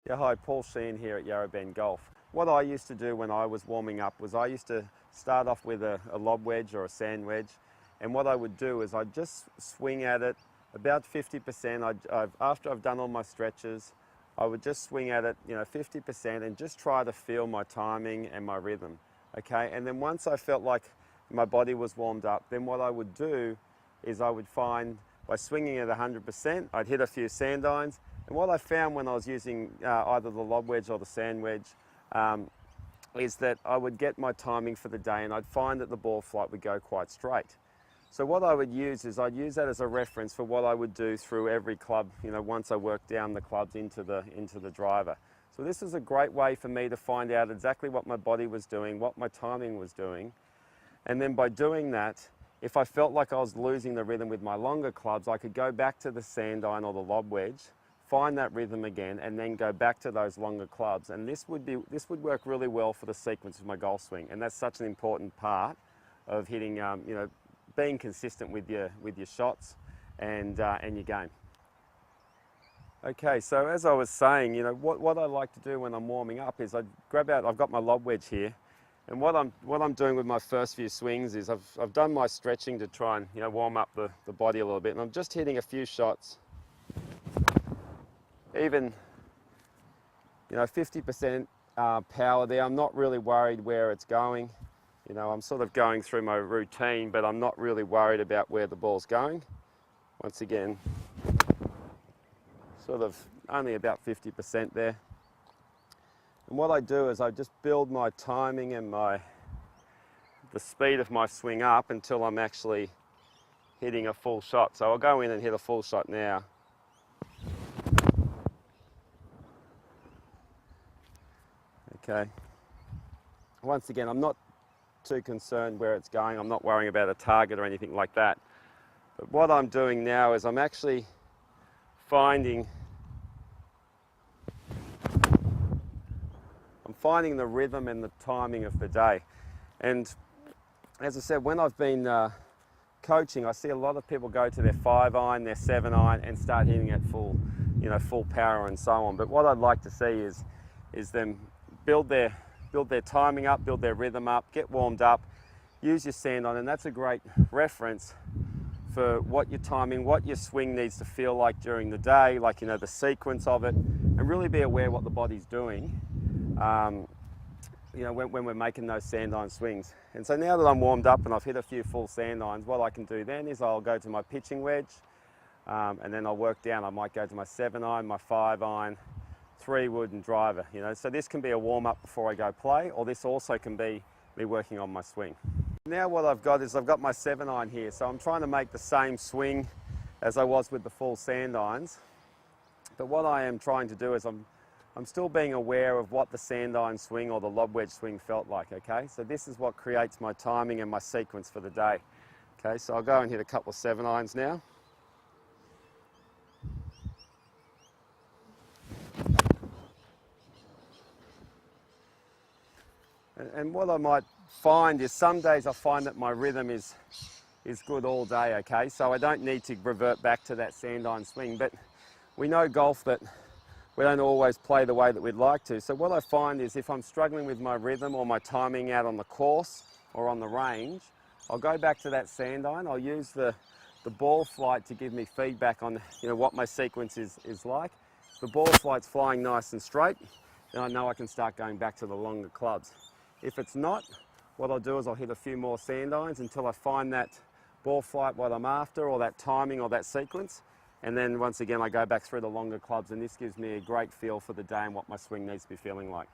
Yeah, hi, Paul Sheehan here at Yarra Golf. What I used to do when I was warming up was I used to start off with a lob wedge or a sand wedge, and what I would do is I'd just swing at it about 50%. After I've done all my stretches, I would just swing at it, 50% and just try to feel my timing and my rhythm, okay? And then once I felt like my body was warmed up, then what I would do is I would find by swinging at 100%, I'd hit a few sand irons. And what I found when I was using either the lob wedge or the sand wedge is that I would get my timing for the day and I'd find that the ball flight would go quite straight. So what I would use is I'd use that as a reference for what I would do through every club, once I worked down the clubs into the driver. So this is a great way for me to find out exactly what my body was doing, what my timing was doing. And then by doing that, if I felt like I was losing the rhythm with my longer clubs, I could go back to the sand iron or the lob wedge, find that rhythm again, and then go back to those longer clubs. And this would work really well for the sequence of my golf swing. And that's such an important part of hitting, being consistent with your shots and your game. Okay, so as I was saying, what I like to do when I'm warming up is I've got my lob wedge here. And what I'm doing with my first few swings is I've done my stretching to try and warm up the body a little bit, and I'm just hitting a few shots, even 50% power there. I'm not really worried where it's going. I'm sort of going through my routine, but I'm not really worried about where the ball's going. Once again, sort of only about 50% there. And what I do is I just build my timing and the speed of my swing up until I'm actually hitting a full shot. So I'll go in and hit a full shot now. Okay. Once again, I'm not too concerned where it's going. I'm not worrying about a target or anything like that. But what I'm doing now is I'm actually finding the rhythm and the timing of the day. And as I said, when I've been coaching, I see a lot of people go to their 5 iron, their 7 iron and start hitting at full power and so on. But what I'd like to see is them build their timing up, build their rhythm up, get warmed up, use your sand iron, and that's a great reference for what your timing, what your swing needs to feel like during the day, like the sequence of it, and really be aware what the body's doing. When we're making those sand iron swings. And so now that I'm warmed up and I've hit a few full sand irons, what I can do then is I'll go to my pitching wedge, and then I'll work down. I might go to my 7 iron, my 5 iron, 3 wood and driver. So this can be a warm up before I go play, or this also can be me working on my swing. Now what I've got is I've got my 7 iron here, so I'm trying to make the same swing as I was with the full sand irons. But what I am trying to do is I'm still being aware of what the sand iron swing or the lob wedge swing felt like, okay? So this is what creates my timing and my sequence for the day. Okay, so I'll go and hit a couple of 7 irons now. And what I might find is some days I find that my rhythm is good all day, okay? So I don't need to revert back to that sand iron swing, but we know golf that we don't always play the way that we'd like to. So what I find is if I'm struggling with my rhythm or my timing out on the course or on the range, I'll go back to that sand iron. I'll use the ball flight to give me feedback on what my sequence is like. If the ball flight's flying nice and straight, then I know I can start going back to the longer clubs. If it's not, what I'll do is I'll hit a few more sand irons until I find that ball flight, what I'm after, or that timing or that sequence. And then once again, I go back through the longer clubs, and this gives me a great feel for the day and what my swing needs to be feeling like.